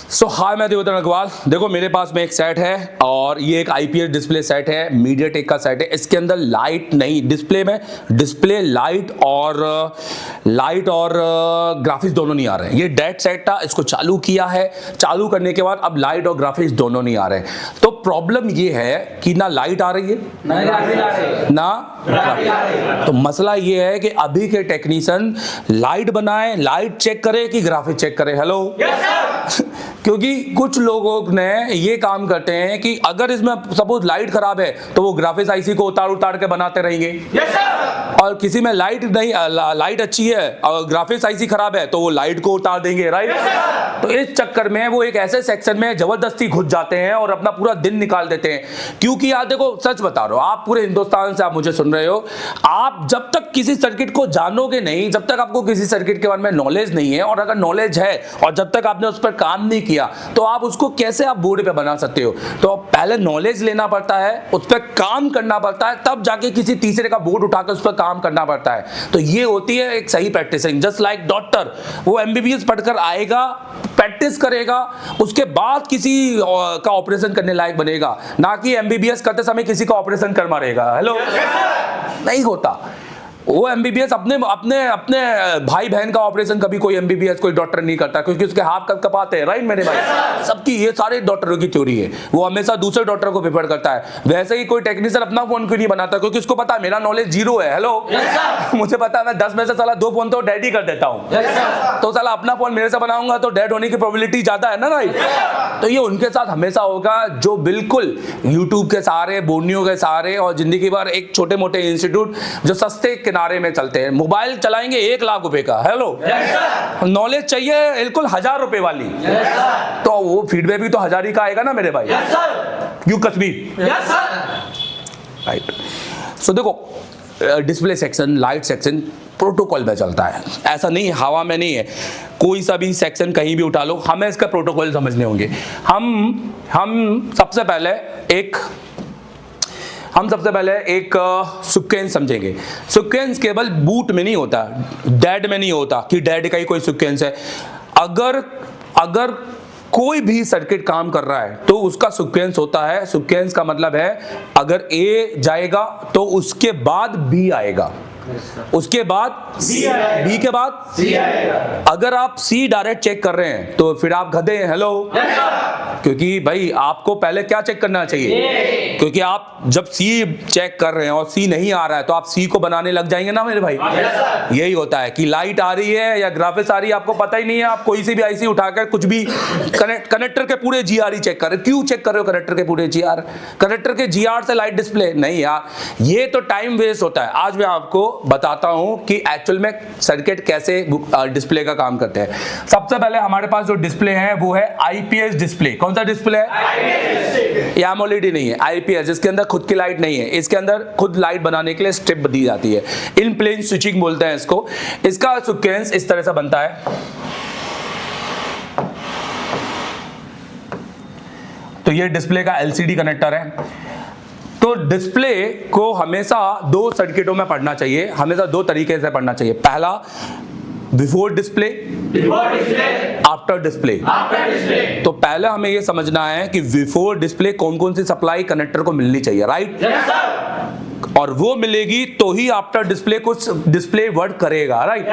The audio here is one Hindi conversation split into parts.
हाय मैं देवदत्त अग्रवाल। देखो मेरे पास में एक सेट है और ये एक आईपीएस डिस्प्ले सेट है, मीडियाटेक का सेट है। इसके अंदर लाइट नहीं, डिस्प्ले में डिस्प्ले लाइट और ग्राफिक्स दोनों नहीं आ रहे हैं। ये डेड सेट था, इसको चालू किया है, चालू करने के बाद अब लाइट और ग्राफिक्स दोनों नहीं आ रहे हैं। तो प्रॉब्लम ये है कि ना लाइट आ रही है ना ग्राफिक्स। तो मसला ये है कि अभी के टेक्नीशियन लाइट बनाए, लाइट चेक करे कि ग्राफिक्स चेक करे। हेलो क्योंकि कुछ लोगों ने ये काम करते हैं कि अगर इसमें सपोज लाइट खराब है तो वो ग्राफिक्स आईसी को उतार के बनाते रहेंगे। और किसी में लाइट नहीं, लाइट अच्छी है और ग्राफिक्स आईसी खराब है तो वो लाइट को उतार देंगे, राइट। तो इस चक्कर में वो एक ऐसे सेक्शन में जबरदस्ती घुस जाते हैं और अपना पूरा दिन निकाल देते हैं। क्योंकि यार देखो सच बता रहा हूं, आप पूरे हिंदुस्तान से आप मुझे सुन रहे हो, आप जब तक किसी सर्किट को जानोगे नहीं, जब तक आपको किसी सर्किट के बारे में नॉलेज नहीं है, और अगर नॉलेज है और जब तक आपने उस पर काम नहीं किया तो आप उसको कैसे आप बोर्ड पे बना सकते हो। तो पहले नॉलेज लेना पड़ता है, उस पर काम करना पड़ता है, तब जाके किसी तीसरे का बोर्ड उठाकर उस पर काम करना पड़ता है। तो ये होती है एक सही प्रैक्टिसिंग। जस्ट लाइक डॉक्टर, वो एमबीबीएस पढ़कर आएगा, प्रैक्टिस करेगा, उसके बाद किसी का ऑपरेशन करने लायक बनेगा, ना कि एमबीबीएस करते समय किसी का ऑपरेशन कर मारेगा। हेलो नहीं होता। वो एमबीबीएस अपने भाई बहन का ऑपरेशन कभी कोई एमबीबीएस कोई डॉक्टर नहीं करता, क्योंकि उसके हाथ कपाते हैं, राइट मेरे भाई। सबकी ये सारे डॉक्टरों की थ्योरी है, वो हमेशा दूसरे डॉक्टर को प्रेफर करता है। वैसे ही कोई टेक्नीशियन अपना फोन क्यों नहीं बनाता, क्योंकि उसको पता है मेरा नॉलेज जीरो है। हेलो मुझे पता है मैं 10 में से साला 2 फोन तो डेड ही कर देता हूँ। तो साला अपना फोन मेरे से बनाऊंगा तो डेड होने की प्रोबेबिलिटी ज्यादा है ना, राइट। तो ये उनके साथ हमेशा होगा जो बिल्कुल यूट्यूब के सहारे, बोनियो के सहारे और जिंदगी भर एक छोटे मोटे इंस्टीट्यूट जो सस्ते किनारे में चलते हैं, मोबाइल चलाएंगे 1 लाख रुपए का। हेलो नॉलेज चाहिए बिल्कुल 1000 रुपए वाली, तो वो फीडबैक भी तो 1000 ही का आएगा ना मेरे भाई। क्यों कश्मीर, राइट। सो देखो display section, light section protocol में चलता है, ऐसा नहीं हवा में नहीं है। कोई सा भी सेक्शन कहीं भी उठा लो, हमें इसका प्रोटोकॉल समझने होंगे। हम सबसे पहले एक सीक्वेंस समझेंगे। सीक्वेंस केवल बूट में नहीं होता, डेड में नहीं होता कि डेड का ही कोई सीक्वेंस है। अगर कोई भी सर्किट काम कर रहा है तो उसका सीक्वेंस होता है। सीक्वेंस का मतलब है अगर ए जाएगा तो उसके बाद बी आएगा, उसके बाद बी के बाद सी आएगा। अगर आप सी डायरेक्ट चेक कर रहे हैं तो फिर आप गधे हैं। हेलो क्योंकि भाई आपको पहले क्या चेक करना चाहिए, क्योंकि आप जब सी चेक कर रहे हैं और सी नहीं आ रहा है तो आप सी को बनाने लग जाएंगे ना मेरे भाई। यही होता है कि लाइट आ रही है या ग्राफिक्स आ रही है आपको पता ही नहीं है, आप कोई सी भी आईसी उठाकर कुछ भी कनेक्टर के पूरे जीआर ही चेक कर रहे हो। क्यों चेक कर रहे हो कनेक्टर के पूरे जीआर? कनेक्टर के जीआर से लाइट डिस्प्ले नहीं यार, ये तो टाइम वेस्ट होता है। आज मैं आपको बताता हूं कि एक्चुअल में सर्किट कैसे डिस्प्ले का काम करते हैं। सबसे पहले हमारे पास जो डिस्प्ले है वो है आईपीएस डिस्प्ले। कौन सा डिस्प्ले है? ये एमोलेड नहीं है, आईपीएस। इसके अंदर खुद की लाइट नहीं है, इसके अंदर खुद लाइट बनाने के लिए स्ट्रिप दी जाती है। इन प्लेन स्विचिंग बोलते हैं इसको। इसका सीक्वेंस इस तरह से बनता है। तो ये डिस्प्ले का एलसीडी कनेक्टर है। तो डिस्प्ले को हमेशा 2 सर्किटों में पढ़ना चाहिए, हमेशा 2 तरीके से पढ़ना चाहिए। पहला बिफोर डिस्प्ले, आफ्टर डिस्प्ले। तो पहले हमें यह समझना है कि बिफोर डिस्प्ले कौन कौन सी सप्लाई कनेक्टर को मिलनी चाहिए, राइट। और वो मिलेगी तो ही आफ्टर डिस्प्ले कुछ डिस्प्ले वर्क करेगा, राइट।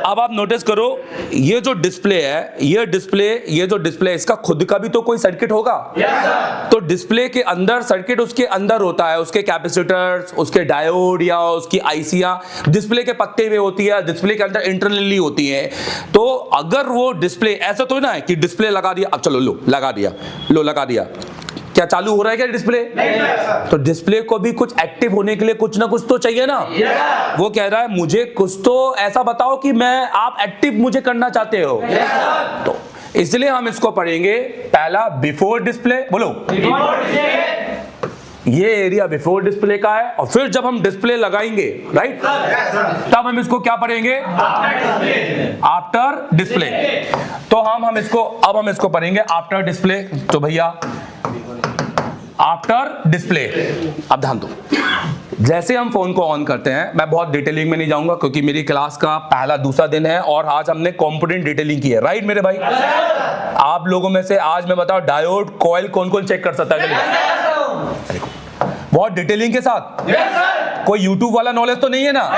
अब आप नोटिस करो ये जो डिस्प्ले है, ये जो डिस्प्ले इसका खुद का भी तो कोई सर्किट होगा। तो डिस्प्ले के अंदर सर्किट उसके अंदर होता है, उसके कैपेसिटर्स, उसके डायोड या उसकी आईसियां डिस्प्ले के पत्ते में होती है, डिस्प्ले के अंदर इंटरनली होती है। तो अगर वो डिस्प्ले ऐसा तो ना है कि डिस्प्ले लगा दिया, अब चलो लो लगा दिया, क्या चालू हो रहा है क्या डिस्प्ले? तो डिस्प्ले को भी कुछ एक्टिव होने के लिए कुछ ना कुछ तो चाहिए ना। वो कह रहा है मुझे कुछ तो ऐसा बताओ कि आप एक्टिव मुझे करना चाहते हो। तो इसलिए हम इसको पढ़ेंगे। पहला बिफोर डिस्प्ले, बोलो ये एरिया बिफोर डिस्प्ले का है। और फिर जब हम डिस्प्ले लगाएंगे, राइट, तब हम इसको क्या पढ़ेंगे? After display. तो हम इसको पढ़ेंगे आफ्टर डिस्प्ले। तो भैया आफ्टर डिस्प्ले, अब ध्यान दो, जैसे हम फोन को ऑन करते हैं, मैं बहुत डिटेलिंग में नहीं जाऊंगा क्योंकि मेरी क्लास का पहला दूसरा दिन है और आज हमने कंपोनेंट डिटेलिंग की है, राइट मेरे भाई। आप लोगों में से आज मैं बताऊं डायोड कॉइल कौन कौन चेक कर सकता है? बहुत डिटेलिंग के साथ। कोई यूट्यूब वाला नॉलेज तो नहीं है ना?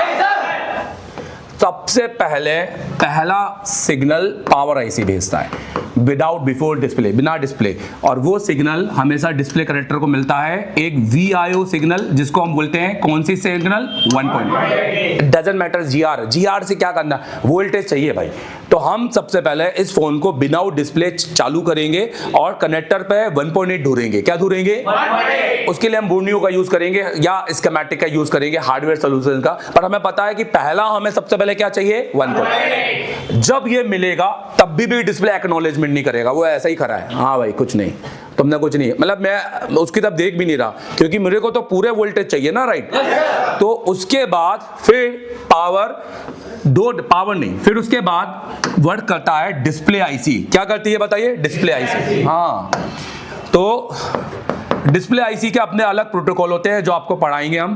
सबसे पहले पहला सिग्नल पावर आईसी भेजता है विदाउट बिफोर डिस्प्ले, बिना डिस्प्ले, और वो सिग्नल हमेशा डिस्प्ले कनेक्टर को मिलता है एक VIO सिग्नल, जिसको हम बोलते हैं कौन सी सिग्नल? 1.8। डजंट मैटर जीआर से क्या करना, वोल्टेज चाहिए भाई। तो हम सबसे पहले इस फोन को बिना डिस्प्ले चालू करेंगे और कनेक्टर पे 1.8 ढूंढेंगे। क्या ढूंढेंगे? 1.8। उसके लिए हम बोर्नियो का यूज करेंगे या स्कीमेटिक का यूज करेंगे, हार्डवेयर सॉल्यूशन का। पर हमें पता है कि पहला हमें सबसे पहले क्या चाहिए? 1.8। जब ये मिलेगा तब भी डिस्प्ले एक्नॉलेजमेंट नहीं करेगा, वो ऐसा ही खड़ा है, हाँ भाई कुछ नहीं, तुमने कुछ नहीं, मतलब मैं उसकी तरफ देख भी नहीं रहा, क्योंकि मेरे को तो पूरे वोल्टेज चाहिए ना, राइट। तो उसके बाद फिर पावर नहीं, फिर उसके बाद वर्क करता है डिस्प्ले आईसी। क्या करती है बताइए? Display IC. हाँ, तो डिस्प्ले आईसी के अपने अलग प्रोटोकॉल होते हैं जो आपको पढ़ाएंगे हम।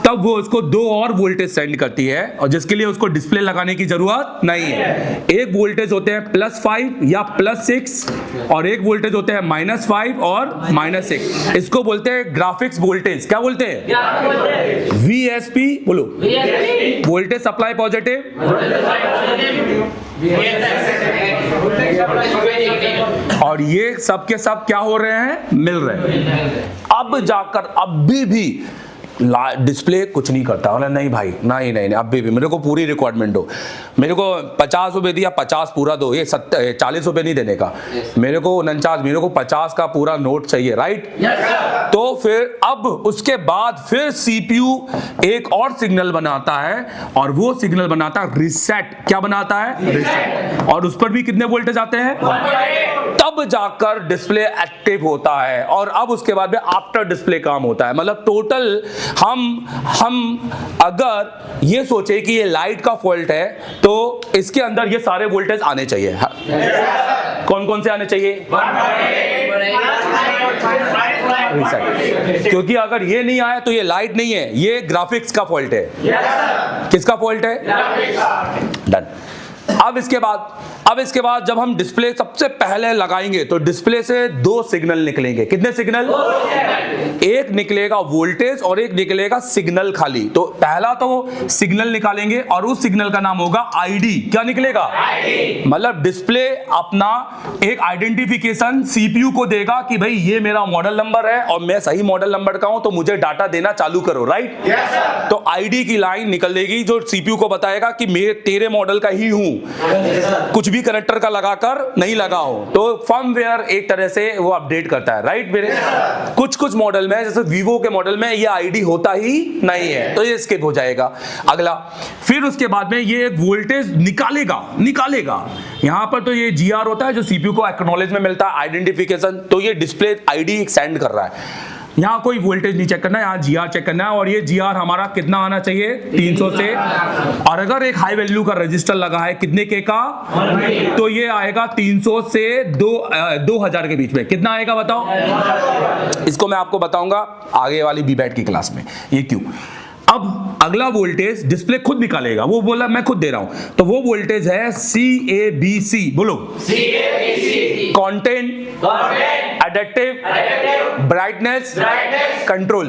तब वो उसको 2 और वोल्टेज सेंड करती है, और जिसके लिए उसको डिस्प्ले लगाने की जरूरत नहीं है। एक वोल्टेज होते हैं +5 या +6, और एक वोल्टेज होते हैं -5 और -6। इसको बोलते हैं ग्राफिक्स वोल्टेज। क्या बोलते हैं? VSP बोलो, वोल्टेज सप्लाई पॉजिटिव। और ये सब के सब क्या हो रहे हैं? मिल रहे हैं। अब जाकर अभी भी डिस्प्ले कुछ नहीं करता। बोला नहीं भाई, नहीं, अभी भी मेरे को पूरी रिक्वायरमेंट दो, मेरे को 50 रुपए दिया, 50 पूरा दो, ये 40 रुपए नहीं देने का, मेरे को 49, मेरे को 50 का पूरा नोट चाहिए, राइट। तो फिर अब उसके बाद फिर CPU एक और सिग्नल बनाता है, और वो सिग्नल बनाता है रीसेट। क्या बनाता है? रीसेट। और उस पर भी कितने वोल्टेज आते हैं? तब जाकर डिस्प्ले एक्टिव होता है, और अब उसके बाद में आफ्टर डिस्प्ले काम होता है। मतलब टोटल हम अगर ये सोचे कि ये लाइट का फॉल्ट है, तो इसके अंदर ये सारे वोल्टेज आने चाहिए। कौन कौन से आने चाहिए? क्योंकि अगर ये नहीं आया तो ये लाइट नहीं है, ये ग्राफिक्स का फॉल्ट है। किसका फॉल्ट है? डन। अब इसके बाद जब हम डिस्प्ले सबसे पहले लगाएंगे तो डिस्प्ले से 2 सिग्नल निकलेंगे। कितने सिग्नल? एक निकलेगा वोल्टेज और एक निकलेगा सिग्नल खाली। तो पहला तो सिग्नल निकालेंगे और उस सिग्नल का नाम होगा आईडी। क्या निकलेगा? आईडी। मतलब डिस्प्ले अपना एक आइडेंटिफिकेशन CPU को देगा कि भाई ये मेरा मॉडल नंबर है और मैं सही मॉडल नंबर का हूं, तो मुझे डाटा देना चालू करो, राइट। तो आईडी की लाइन निकलेगी जो CPU को बताएगा कि मैं तेरे मॉडल का ही हूं, कुछ भी कनेक्टर का लगाकर नहीं लगा हो। तो फर्मवेयर एक तरह से वो अपडेट करता है, राइट। मेरे कुछ मॉडल में, जैसे वीवो के मॉडल में ये आईडी होता ही नहीं है, तो ये स्किप हो जाएगा। अगला, फिर उसके बाद में ये एक वोल्टेज निकालेगा। यहां पर तो ये GR होता है जो CPU को एक्नॉलेज में मिलता है, आइडेंटिफिकेशन। तो ये डिस्प्ले आईडी सेंड कर रहा है। यहाँ कोई वोल्टेज नहीं चेक करना है, यहाँ GR चेक करना है, और ये GR हमारा कितना आना चाहिए? 300 से। और अगर एक हाई वैल्यू का रजिस्टर लगा है कितने के का? तो ये आएगा 300 से 2000 के बीच में। कितना आएगा बताओ? इसको मैं आपको बताऊंगा आगे वाली BBAT की क्लास में, ये क्यों। अब अगला वोल्टेज डिस्प्ले खुद निकालेगा, वो बोला मैं खुद दे रहा हूं, तो वो वोल्टेज है CABC। बोलो, CABC। Content, additive, brightness, control.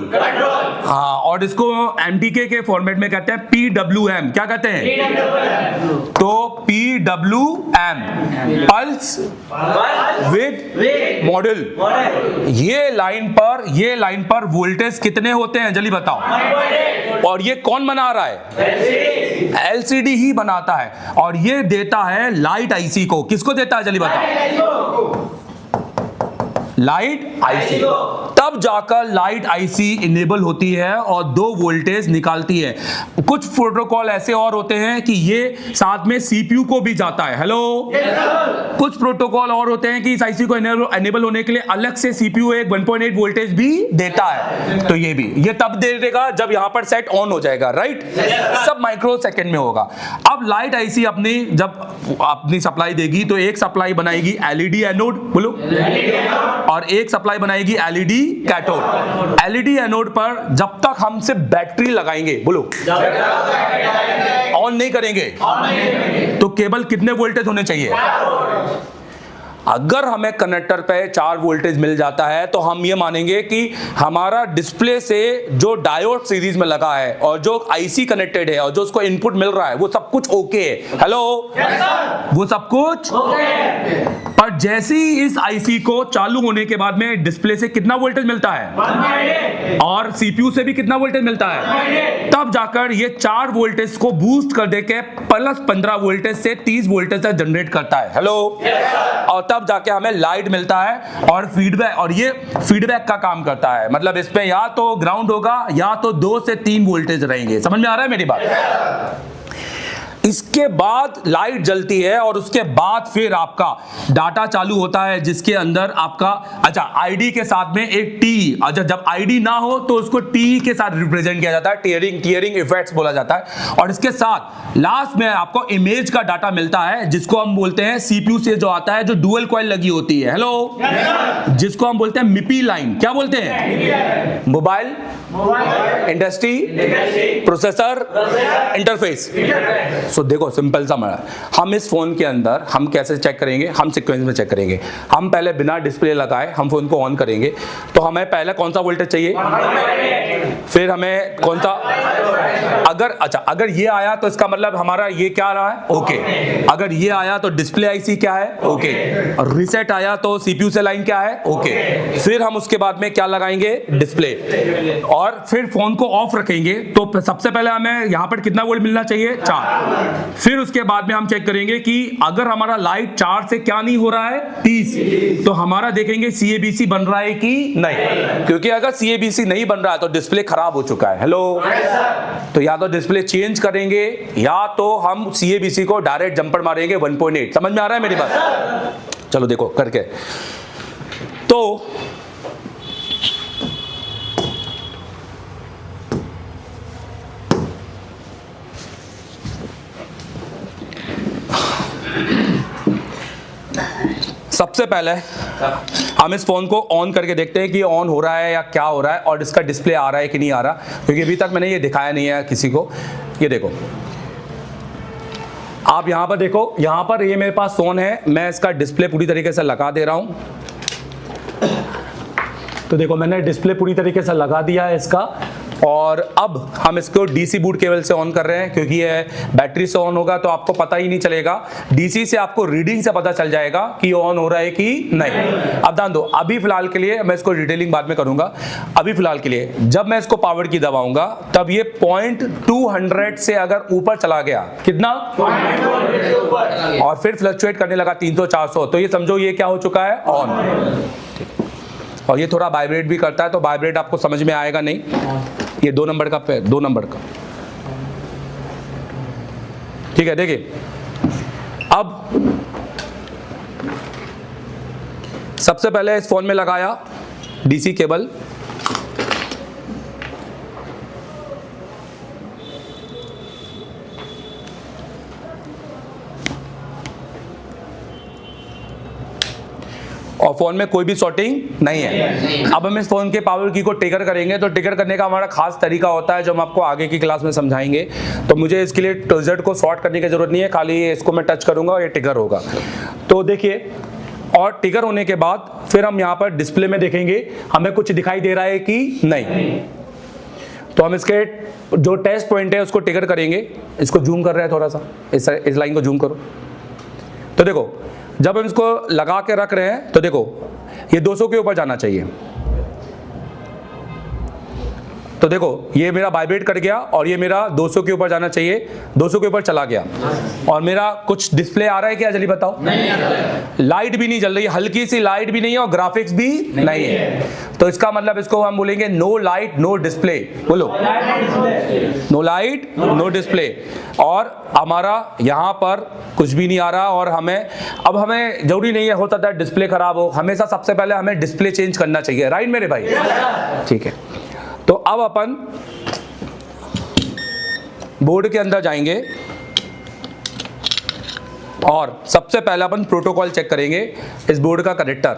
हाँ, और इसको MTK के फॉर्मेट में कहते हैं PWM। क्या कहते हैं? तो PWM, पल्स विद मॉडल। ये लाइन पर वोल्टेज कितने होते हैं जल्दी बताओ। और ये कौन बना रहा है? LCD ही बनाता है, और ये देता है लाइट आईसी को। किसको देता है जल्दी बताओ? Light IC. तब जाकर लाइट आईसी इनेबल होती है और 2 वोल्टेज निकालती है। कुछ प्रोटोकॉल ऐसे और होते हैं कि ये साथ में CPU को भी जाता है। हेलो, कुछ प्रोटोकॉल और होते हैं कि इस आईसी को इनेबल होने के लिए अलग से CPU एक 1.8 वोल्टेज भी देता है। तो ये तब दे देगा जब यहां पर सेट ऑन हो जाएगा, राइट। सब माइक्रो सेकेंड में होगा। अब लाइट आईसी अपनी सप्लाई देगी, तो एक सप्लाई बनाएगी LED एनोड, बोलो, और एक सप्लाई बनाएगी LED कैथोड। LED एनोड पर जब तक हम सिर्फ बैटरी लगाएंगे, बोलो, ऑन नहीं करेंगे, तो केवल कितने वोल्टेज होने चाहिए? अगर हमें कनेक्टर पे 4 वोल्टेज मिल जाता है तो हम ये मानेंगे कि हमारा डिस्प्ले से जो डायोड सीरीज में लगा है और जो आईसी कनेक्टेड है और जो उसको इनपुट मिल रहा है वो सब कुछ ओके है। हेलो, वो सब कुछ पर जैसे ही इस आईसी को चालू होने के बाद में डिस्प्ले से कितना वोल्टेज मिलता है और सीपीयू से भी कितना वोल्टेज मिलता है, तब जाकर ये 4 वोल्टेज को बूस्ट कर देके प्लस 15 वोल्टेज से 30 वोल्टेज तक जनरेट करता है। हेलो, और तब जाके हमें लाइट मिलता है और फीडबैक, और ये फीडबैक का काम करता है। मतलब इसमें या तो ग्राउंड होगा या तो 2 से 3 वोल्टेज रहेंगे। समझ में आ रहा है मेरी बात? इसके बाद लाइट जलती है और उसके बाद फिर आपका डाटा चालू होता है जिसके अंदर आपका अच्छा आईडी के साथ में एक टी, अच्छा जब आईडी ना हो तो उसको टी के साथ रिप्रेजेंट किया जाता है, टीयरिंग इफेक्ट्स बोला जाता है। और इसके साथ लास्ट में आपको इमेज का डाटा मिलता है जिसको हम बोलते हैं सीपीयू से जो आता है, जो डुअल कॉइल लगी होती है। हेलो, जिसको हम बोलते हैं मिपी लाइन। क्या बोलते हैं? Mobile industry processor interface. So देखो सिंपल सा मरा, हम इस फोन के अंदर हम कैसे चेक करेंगे, हम सीक्वेंस में चेक करेंगे। हम पहले बिना डिस्प्ले लगाए हम फोन को ऑन करेंगे तो हमें पहले कौन सा वोल्टेज चाहिए, फिर हमें कौन सा, अगर ये आया तो इसका मतलब हमारा ये क्या रहा है, ओके। अगर ये आया तो डिस्प्ले आईसी क्या है, ओके। और रीसेट आया तो सीपीयू से लाइन क्या है, ओके। फिर हम उसके बाद में क्या लगाएंगे, डिस्प्ले, और फिर फोन को ऑफ रखेंगे तो सबसे पहले हमें यहां पर कितना वोल्ट मिलना चाहिए, 4। फिर उसके बाद में हम चेक करेंगे कि अगर हमारा लाइट 4 से क्या नहीं हो रहा है, 30, तो हमारा देखेंगे सीएबीसी बन रहा है कि नहीं, क्योंकि अगर सीएबीसी नहीं बन रहा है तो डिस्प्ले खराब हो चुका है। हेलो, तो या तो डिस्प्ले चेंज करेंगे या तो हम सीएबीसी को डायरेक्ट जंपर मारेंगे 1.8। समझ में आ रहा है मेरी बात? चलो देखो करके, तो सबसे पहले हम इस फोन को ऑन करके देखते हैं कि ऑन हो रहा है या क्या हो रहा है और इसका डिस्प्ले आ रहा है कि नहीं आ रहा, क्योंकि अभी तक मैंने ये दिखाया नहीं है किसी को। ये देखो, आप यहां पर देखो, यहां पर ये मेरे पास फोन है, मैं इसका डिस्प्ले पूरी तरीके से लगा दे रहा हूं। तो देखो मैंने डिस्प्ले पूरी तरीके से लगा दिया है इसका, और अब हम इसको डीसी बूट केबल से ऑन कर रहे हैं क्योंकि ये बैटरी से ऑन होगा तो आपको पता ही नहीं चलेगा। डीसी से आपको रीडिंग से पता चल जाएगा कि ऑन हो रहा है कि नहीं। अब ध्यान दो, अभी फिलहाल के लिए मैं इसको डिटेलिंग बाद में करूंगा। अभी फिलहाल के लिए जब मैं इसको पावर की दबाऊंगा तब ये 0.200 से अगर ऊपर चला गया, कितना, और फिर फ्लक्चुएट करने लगा 300-400, तो ये समझो ये क्या हो चुका है, ऑन। और ये थोड़ा वाइब्रेट भी करता है, तो वाइब्रेट आपको समझ में आएगा नहीं। ये 2 नंबर का, 2 नंबर का, ठीक है। देखिए अब सबसे पहले इस फोन में लगाया डीसी केबल, और फोन में कोई भी शॉर्टिंग नहीं है। अब हम इस फोन के पावर की को ट्रिगर करेंगे, तो ट्रिगर करने का हमारा खास तरीका होता है जो हम आपको आगे की क्लास में समझाएंगे। तो मुझे इसके लिए ट्रिगर को शॉर्ट करने की जरूरत नहीं है, खाली इसको मैं टच करूंगा और ये ट्रिगर होगा। तो देखिए, और ट्रिगर होने के बाद फिर हम यहाँ पर डिस्प्ले में देखेंगे हमें कुछ दिखाई दे रहा है कि नहीं। तो हम इसके जो टेस्ट पॉइंट है उसको ट्रिगर करेंगे। इसको जूम कर रहे हैं थोड़ा सा, इस लाइन को जूम करो। तो देखो जब हम इसको लगा के रख रहे हैं तो देखो ये 200 के ऊपर जाना चाहिए। तो देखो ये मेरा वाइब्रेट कर गया और ये मेरा 200 के ऊपर जाना चाहिए, 200 के ऊपर चला गया। और मेरा कुछ डिस्प्ले आ रहा है क्या, जल्दी बताओ? नहीं आ रहा है। लाइट भी नहीं जल रही है, हल्की सी लाइट भी नहीं है और ग्राफिक्स भी नहीं है। तो इसका मतलब इसको हम बोलेंगे नो लाइट नो डिस्प्ले। बोलो, नो लाइट नो डिस्प्ले। और हमारा यहाँ पर कुछ भी नहीं आ रहा, और हमें जरूरी नहीं है, हो सकता है डिस्प्ले खराब हो। हमेशा सबसे पहले हमें डिस्प्ले चेंज करना चाहिए, राइट मेरे भाई? ठीक है। तो अब अपन बोर्ड के अंदर जाएंगे और सबसे पहले अपन प्रोटोकॉल चेक करेंगे इस बोर्ड का कनेक्टर।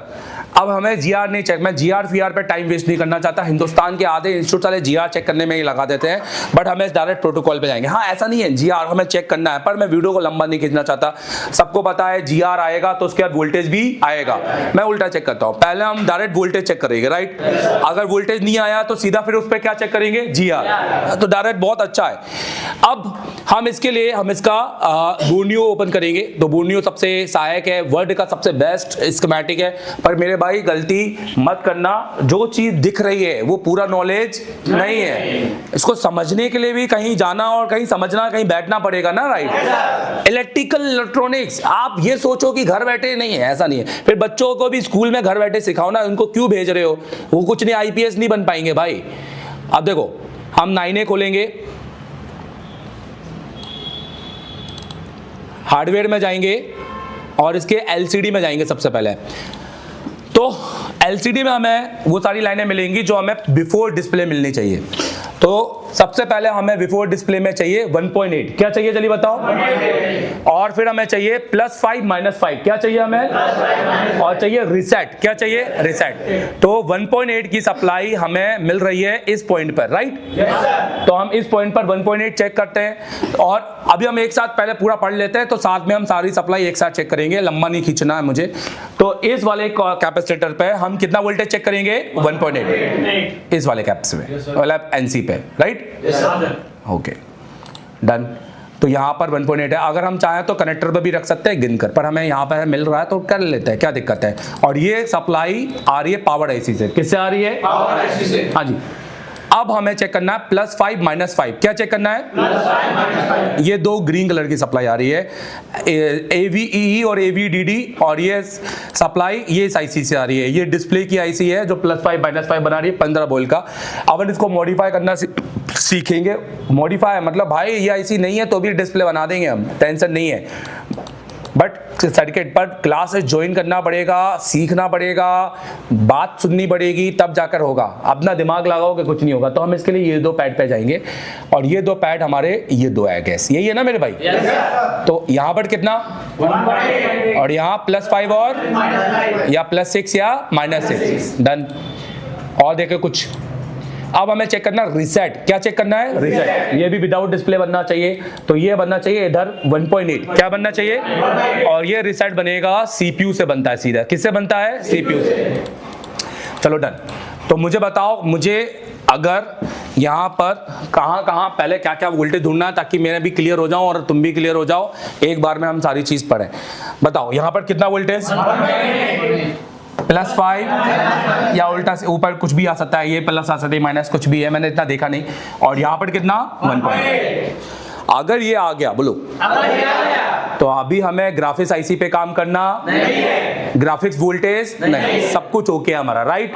अब हमें जीआर नहीं चेक, मैं जीआर फीआर पे टाइम वेस्ट नहीं करना चाहता। हिंदुस्तान के आधे इंस्टीट्यूट वाले जीआर चेक करने में ही लगा देते हैं, बट हमें डायरेक्ट प्रोटोकॉल पे जाएंगे। हाँ, ऐसा नहीं है, जीआर हमें चेक करना है, पर मैं वीडियो को लंबा नहीं खींचना चाहता। सबको पता है जीआर आएगा तो उसके बाद वोल्टेज भी आएगा। मैं उल्टा चेक करता हूँ, पहले हम डायरेक्ट वोल्टेज चेक करेंगे, राइट। अगर वोल्टेज नहीं आया तो सीधा फिर उस पर क्या चेक करेंगे, जीआर। तो डायरेक्ट बहुत अच्छा है। अब हम इसके लिए हम इसका बोर्नियो ओपन करेंगे। तो बोर्नियो सबसे सहायक है, वर्ल्ड का सबसे बेस्ट स्कीमेटिक है। पर मेरे भाई गलती मत करना, जो चीज दिख रही है वो पूरा नॉलेज नहीं है। इसको समझने के लिए भी कहीं जाना और कहीं समझना, कहीं बैठना पड़ेगा ना, राइट। इलेक्ट्रिकल इलेक्ट्रॉनिक्स, आप ये सोचो कि घर बैठे नहीं है, ऐसा नहीं है। फिर बच्चों को भी स्कूल में घर बैठे सिखाओ ना, उनको क्यों भेज रहे हो? वो कुछ नहीं, आईपीएस नहीं बन पाएंगे भाई। अब देखो, हम 9A खोलेंगे, हार्डवेयर में जाएंगे और इसके एलसीडी में जाएंगे सबसे पहले। तो एलसीडी में हमें वो सारी लाइनें मिलेंगी जो हमें बिफोर डिस्प्ले मिलनी चाहिए। तो सबसे पहले हमें बिफोर डिस्प्ले में चाहिए 1.8, क्या चाहिए चलिए बताओ। और फिर हमें चाहिए +5 -5, क्या चाहिए हमें, और चाहिए रीसेट, क्या चाहिए, रीसेट। तो 1.8 की सप्लाई हमें मिल रही है इस पॉइंट पर, राइट। तो हम इस पॉइंट पर 1.8 चेक करते हैं, और अभी हम एक साथ पहले पूरा पढ़ लेते हैं, तो साथ में हम सारी सप्लाई एक साथ चेक करेंगे, लंबा नहीं खींचना है मुझे। तो इस वाले कैपेसिटर पे हम कितना वोल्टेज चेक करेंगे, 1.8 इस वाले कैपेसिटर मतलब एनसी पे, राइट। Okay, done. तो यहाँ पर 1.8 है। अगर हम चाहें तो कनेक्टर पे भी रख सकते हैं गिनकर, पर हमें यहाँ पर मिल रहा है तो कर लेते हैं, क्या दिक्कत है। और ये सप्लाई आ रही है पावर आईसी से। किससे आ रही है, पावर आईसी से। हाँ जी। अब हमें चेक करना है +5 -5, क्या चेक करना है, +5 ये दो ग्रीन कलर की सप्लाई आ रही है, AVEE और AVDD, और ये सप्लाई ये इस आईसी से आ रही है। ये डिस्प्ले की आईसी है जो +5 -5 बना रही है 15 वोल्ट का। अब इसको मॉडिफाई करना सीखेंगे। मॉडिफाई मतलब भाई ये आईसी नहीं है तो भी डिस्प्ले बना देंगे हम, टेंशन नहीं है। बट सर्किट पर क्लासेस ज्वाइन करना पड़ेगा, सीखना पड़ेगा, बात सुननी पड़ेगी, तब जाकर होगा। अपना दिमाग लगाओगे कुछ नहीं होगा। तो हम इसके लिए ये दो पैड पे जाएंगे, और ये दो पैड हमारे ये दो है, गैस यही है ना मेरे भाई। तो यहाँ पर कितना 1.8, और यहाँ +5 और या +6 या -6, डन। और देखे कुछ। अब हमें चेक करना रीसेट, क्या चेक करना है, रीसेट। ये भी विदाउट डिस्प्ले बनना चाहिए, तो ये बनना चाहिए इधर 1.8, क्या बनना चाहिए, और ये रीसेट बनेगा सीपीयू से बनता है सीधा। किससे बनता है, सीपीयू से। चलो डन। तो मुझे बताओ, मुझे अगर यहाँ पर कहाँ पहले क्या क्या वोल्टेज ढूंढना है, ताकि मैं भी क्लियर हो जाऊं और तुम भी क्लियर हो जाओ, एक बार में हम सारी चीज पढ़ें। बताओ यहाँ पर कितना वोल्टेज, +5 या उल्टा से ऊपर कुछ भी आ सकता है, ये प्लस आ सकता है, माइनस कुछ भी है, मैंने इतना देखा नहीं। और यहाँ पर कितना 1.8। अगर ये आ गया बोलो, तो अभी हमें ग्राफिक्स आईसी पे काम करना नहीं है, ग्राफिक्स वोल्टेज नहीं, सब कुछ ओके हमारा, राइट।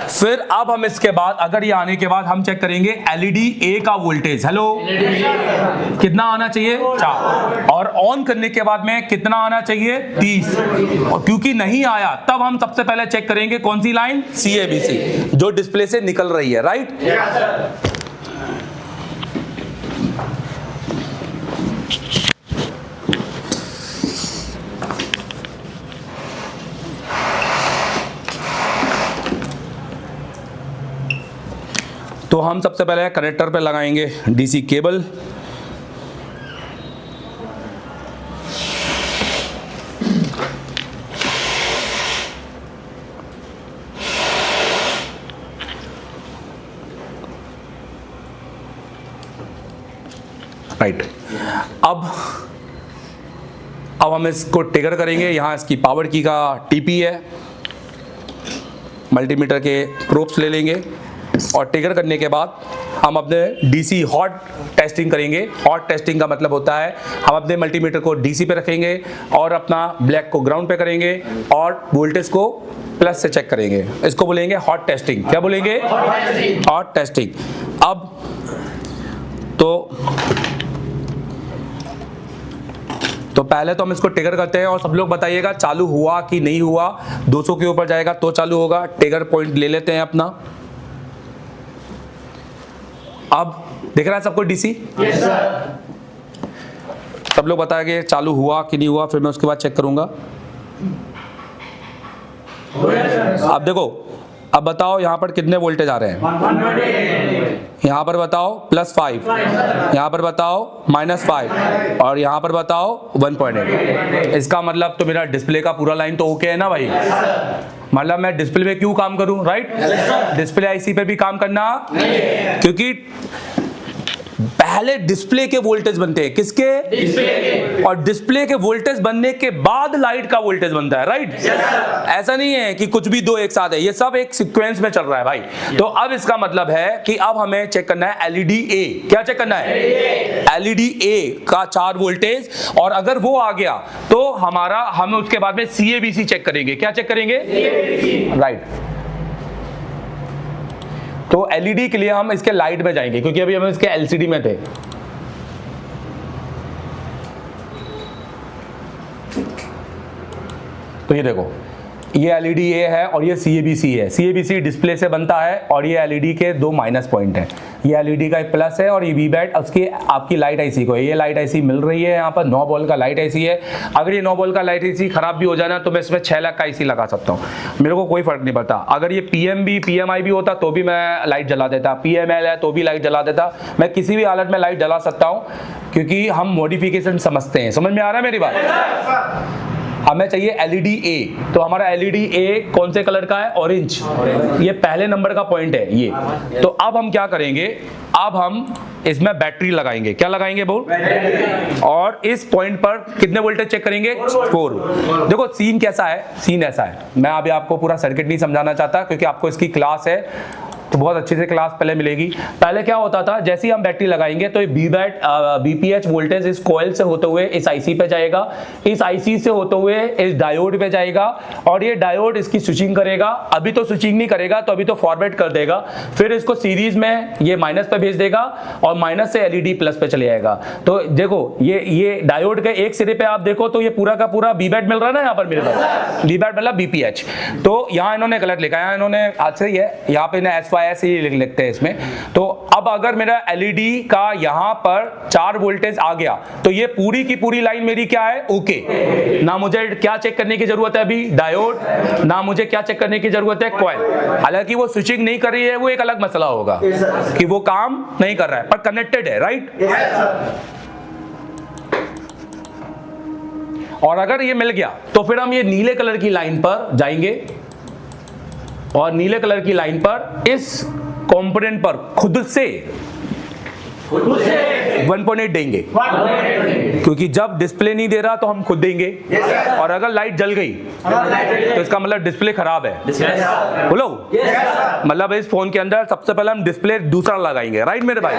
फिर अब हम इसके बाद, अगर ये आने के बाद हम चेक करेंगे एलईडी ए का वोल्टेज। हेलो, कितना आना चाहिए, 4, और ऑन करने के बाद में कितना आना चाहिए, 30। और क्योंकि नहीं आया, तब हम सबसे पहले चेक करेंगे कौन सी लाइन, CABC, जो डिस्प्ले से निकल रही है, राइट। तो हम सबसे पहले कनेक्टर पे लगाएंगे डीसी केबल। राइट। अब हम इसको ट्रिगर करेंगे। यहाँ इसकी पावर की का टीपी है, मल्टीमीटर के प्रोब्स ले लेंगे, और ट्रिगर करने के बाद हम अपने डीसी हॉट टेस्टिंग करेंगे। हॉट टेस्टिंग का मतलब होता है हम अपने मल्टीमीटर को डीसी पे रखेंगे और अपना ब्लैक को ग्राउंड पे करेंगे और वोल्टेज को प्लस से चेक करेंगे। इसको बोलेंगे हॉट टेस्टिंग। क्या बोलेंगे, हॉट टेस्टिंग। अब तो पहले तो हम इसको ट्रिगर करते हैं और सब लोग बताइएगा चालू हुआ कि नहीं हुआ। 200 के ऊपर जाएगा तो चालू होगा। ट्रिगर पॉइंट ले लेते हैं अपना। अब दिख रहा है सबको डीसी? Yes sir. सबसे सब लोग बताएंगे चालू हुआ कि नहीं हुआ, फिर मैं उसके बाद चेक करूंगा। अब देखो, अब बताओ यहाँ पर कितने वोल्टेज आ रहे हैं। यहाँ पर बताओ +5, यहाँ पर बताओ -5 और यहाँ पर बताओ 1.8। इसका मतलब तो मेरा डिस्प्ले का पूरा लाइन तो ओके है ना भाई। मतलब मैं डिस्प्ले पे क्यों काम करूं, राइट? डिस्प्ले आईसी पे भी काम करना, क्योंकि पहले डिस्प्ले के वोल्टेज बनते हैं, किसके? डिस्प्ले के। और डिस्प्ले के वोल्टेज बनने के बाद लाइट का वोल्टेज बनता है, राइट? ऐसा नहीं है कि कुछ भी दो एक साथ है, ये सब एक सीक्वेंस में चल रहा है भाई। तो अब इसका मतलब है कि अब हमें चेक करना है एलईडी ए। क्या चेक करना है? एलईडी ए का 4 वोल्टेज, और अगर वो आ गया तो हम उसके बाद में सीएबीसी चेक करेंगे। क्या चेक करेंगे? राइट। तो एलईडी के लिए हम इसके लाइट में जाएंगे, क्योंकि अभी हम इसके एलसीडी में थे। तो ये देखो, ये एलईडी ए है और ये सीएबीसी है। सीएबीसी डिस्प्ले से बनता है और ये एलईडी के 2 माइनस पॉइंट है। ये एलईडी का एक प्लस है और ये वीबैट उसकी आपकी लाइट आईसी को है। ये लाइट आईसी मिल रही है यहाँ पर 9 वोल्ट का लाइट आईसी है। अगर ये 9 वोल्ट का लाइट आईसी खराब भी हो जाना तो मैं इसमें 6 लाख का आईसी लगा सकता हूँ, मेरे को कोई फर्क नहीं पड़ता। अगर ये पीएमआई भी होता तो भी मैं लाइट जला देता, पीएमएल है तो भी लाइट जला देता। मैं किसी भी हालत में लाइट जला सकता हूँ, क्योंकि हम मॉडिफिकेशन समझते हैं। समझ में आ रहा है मेरी बात? हमें चाहिए एलईडी ए, तो हमारा एलईडी ए कौन से कलर का है? ऑरेंज। ये पहले नंबर का पॉइंट है ये। तो अब हम क्या करेंगे, अब हम इसमें बैटरी लगाएंगे। क्या लगाएंगे बोल? और इस पॉइंट पर कितने वोल्टेज चेक करेंगे? 4। देखो सीन कैसा है, सीन ऐसा है, मैं अभी आपको पूरा सर्किट नहीं समझाना चाहता, क्योंकि आपको इसकी क्लास है तो बहुत अच्छे से क्लास पहले मिलेगी। पहले क्या होता था, जैसे ही हम बैटरी लगाएंगे तो बीपीएच वोल्टेज इस कॉइल से होते हुए इस आईसी पे जाएगा, इस आईसी से होते हुए इस डायोड पे जाएगा, और ये डायोड इसकी स्विचिंग करेगा। अभी तो स्विचिंग नहीं करेगा, तो अभी तो फॉरवर्ड कर देगा, फिर इसको सीरीज में ये माइनस पे भेज देगा और माइनस से एलईडी प्लस पे चले जाएगा। तो देखो ये डायोड के एक सिरे पे आप देखो तो ये पूरा का पूरा बीबैट मिल रहा है ना यहाँ पर मेरे पास, बीबैट मतलब बीपीएच। तो यहाँ इन्होंने गलत लिखा है, इन्होंने आज से यहाँ पे एसवाई ऐसे ही लिखते हैं इसमें। तो अब अगर मेरा एलईडी का यहां पर 4 वोल्टेज आ गया तो ये पूरी की पूरी लाइन मेरी क्या है? ओके। ना मुझे क्या चेक करने की जरूरत है अभी? डायोड। ना मुझे क्या चेक करने की जरूरत है? कॉइल। हालांकि वो स्विचिंग नहीं कर रही है, वो एक अलग मसला होगा कि वो काम नहीं कर रहा है, पर कनेक्टेड है, राइट? और अगर ये मिल गया तो फिर हम ये नीले कलर की लाइन पर जाएंगे और नीले कलर की लाइन पर इस कंपोनेंट पर खुद से 1.8 देंगे, क्योंकि जब डिस्प्ले नहीं दे रहा तो हम खुद देंगे। और अगर लाइट जल गई तो इसका मतलब डिस्प्ले खराब है। बोलो, मतलब इस फोन के अंदर सबसे पहले हम डिस्प्ले दूसरा लगाएंगे, राइट मेरे भाई?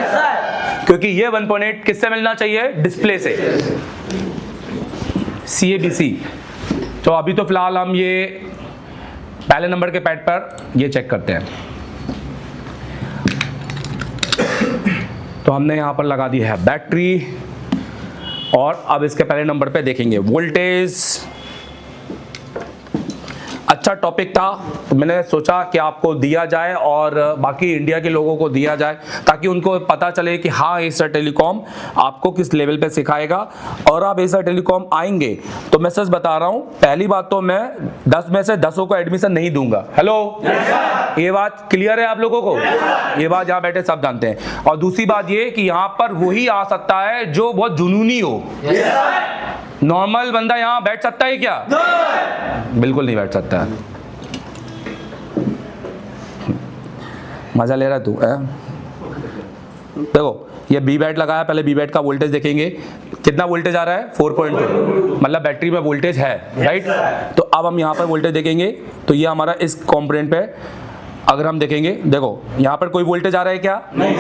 क्योंकि ये 1.8 किससे मिलना चाहिए? डिस्प्ले से, सीएबीसी। तो अभी तो फिलहाल हम ये पहले नंबर के पैड पर ये चेक करते हैं। तो हमने यहां पर लगा दी है बैटरी, और अब इसके पहले नंबर पे देखेंगे वोल्टेज। अच्छा टॉपिक था, मैंने सोचा कि आपको दिया जाए और बाकी इंडिया के लोगों को दिया जाए, ताकि उनको पता चले कि हाँ एसर टेलीकॉम आपको किस लेवल पे सिखाएगा। और आप एसर टेलीकॉम आएंगे तो मैं सच बता रहा हूँ, पहली बात तो मैं 10 में से 10 को एडमिशन नहीं दूंगा। हेलो, ये बात क्लियर है आप लोगों को? ये बात यहाँ बैठे सब जानते हैं। और दूसरी बात ये कि यहाँ पर वही आ सकता है जो बहुत जुनूनी हो। नॉर्मल बंदा यहाँ बैठ सकता है क्या? बिल्कुल नहीं बैठ सकता है। मजा ले रहा तू? देखो ये बी बैट लगाया, पहले बी बैट का वोल्टेज देखेंगे, कितना वोल्टेज आ रहा है? 4.2, मतलब बैटरी में वोल्टेज है, राइट? तो अब हम यहाँ पर वोल्टेज देखेंगे, तो ये हमारा इस कंपोनेंट पे अगर हम देखेंगे, देखो यहाँ पर कोई वोल्टेज आ रहा है क्या? नहीं,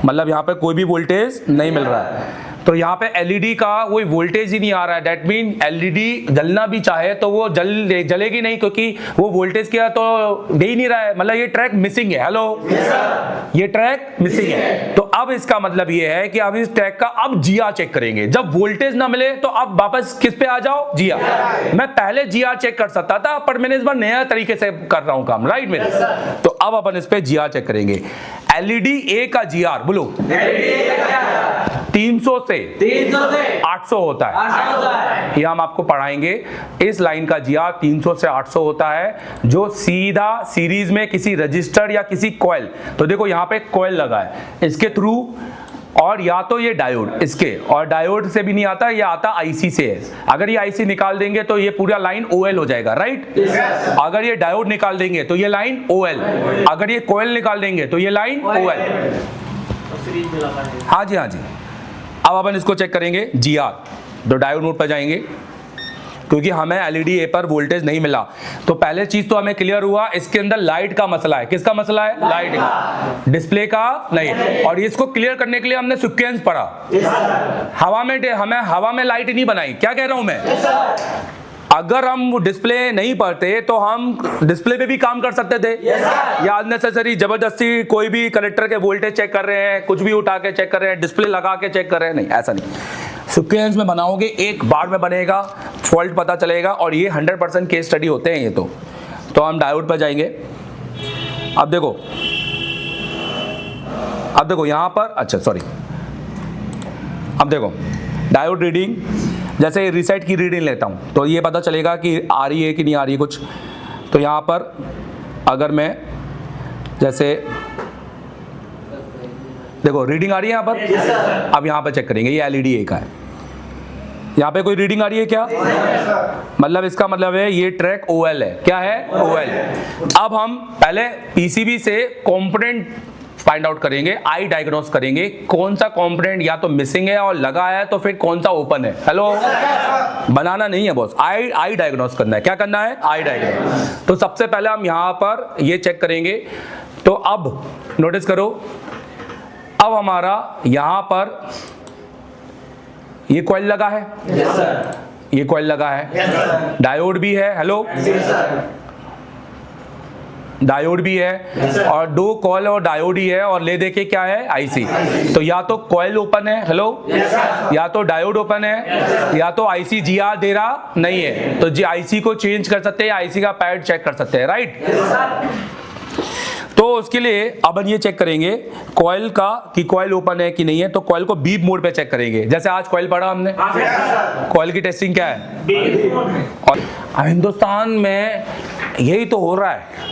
मतलब यहाँ पर कोई भी वोल्टेज नहीं मिल रहा है। तो यहाँ पे एलईडी का कोई वोल्टेज ही नहीं आ रहा है। दैट मीन एलईडी जलना भी चाहे तो वो जलेगी नहीं, क्योंकि वो वोल्टेज क्या तो दे ही नहीं रहा है। मतलब ये ट्रैक मिसिंग है। हेलो, ये ट्रैक मिसिंग है। तो अब इसका मतलब ये है कि अब इस ट्रैक का अब जीआर चेक करेंगे। जब वोल्टेज ना मिले तो अब वापस किस पे आ जाओ? जीआर। मैं पहले जीआर चेक कर सकता था, पर मैंने इस बार नया तरीके से कर रहा हूं काम, राइट मेरे? तो अब अपन इस पे जीआर चेक करेंगे। एलईडी ए का जीआर बोलो। 300 से 800 होता है। ये हम आपको पढ़ाएंगे। इस लाइन का GR 300 से 800 होता है, जो सीधा सीरीज में किसी रजिस्टर या किसी कॉइल, तो देखो यहाँ पे कॉइल लगा है, इसके थ्रू, और या तो ये डायोड इसके, और डायोड से भी नहीं आता, ये आता आईसी से है। अगर ये आईसी निकाल देंगे तो ये पूरा लाइन OL हो जाएगा, राइट। अगर ये डायोड निकाल देंगे तो ये लाइन OL, अगर ये कॉइल निकाल देंगे तो ये लाइन OL। हाँ जी, हाँ जी। अब अपन इसको चेक करेंगे GR, तो डायोड मोड पर जाएंगे, क्योंकि हमें LED A पर वोल्टेज नहीं मिला। तो पहले चीज तो हमें क्लियर हुआ, इसके अंदर लाइट का मसला है। किसका मसला है? लाइट का, डिस्प्ले का नहीं। और इसको क्लियर करने के लिए हमने सीक्वेंस पढ़ा। हमें हवा में लाइट नहीं बनाई। क्या कह रहा हूं मैं? अगर हम डिस्प्ले नहीं पढ़ते तो हम डिस्प्ले पे भी काम कर सकते थे, या अननेसेसरी जबरदस्ती कोई भी कनेक्टर के वोल्टेज चेक कर रहे हैं, कुछ भी उठा के चेक कर रहे हैं, डिस्प्ले लगा के चेक कर रहे हैं, नहीं, ऐसा नहीं। सीक्वेंस में बनाओगे, एक बार में बनेगा, फॉल्ट पता चलेगा, और ये 100% केस स्टडी होते हैं ये। तो हम डायोड पर जाएंगे। अब देखो यहां पर, अच्छा सॉरी, अब देखो डायोड रीडिंग, जैसे रीसेट की रीडिंग लेता हूं तो ये पता चलेगा कि आ रही है कि नहीं आ रही है कुछ। तो यहां पर अगर मैं जैसे देखो रीडिंग आ रही है यहां पर, अब यहां पर चेक करेंगे, ये LED A का है, यहाँ पे कोई रीडिंग आ रही है क्या? मतलब इसका मतलब है ये ट्रैक OL है। क्या है? OL। अब हम पहले PCB से कंपोनेंट फाइंड आउट करेंगे, आई डायग्नोस करेंगे, कौन सा कंपोनेंट या तो मिसिंग है और लगा है, तो फिर कौन सा ओपन है। हेलो, बनाना नहीं है बॉस, आई डायग्नोस करना है। क्या करना है? आई डायग्नोस। तो सबसे पहले हम यहां पर ये चेक करेंगे। तो अब नोटिस करो, अब हमारा यहां पर ये कॉइल लगा है, ये कॉइल लगा है, डायोड भी है, हेलो, डायोड भी है, और दो कॉइल और डायोड ही है, और ले देखे क्या है? आईसी। तो या तो कॉइल ओपन है, हेलो, या तो डायोड ओपन है, या तो आईसी GR दे रहा नहीं है। तो जी आईसी को चेंज कर सकते हैं, आईसी का पैड चेक कर सकते हैं, राइट। तो उसके लिए अब ये चेक करेंगे कॉइल का कि कॉइल ओपन है कि नहीं है। तो कॉइल को बीप मोड पे चेक करेंगे, जैसे आज कॉइल पढ़ा हमने। कॉइल की टेस्टिंग क्या है? और हिंदुस्तान में यही तो हो रहा है।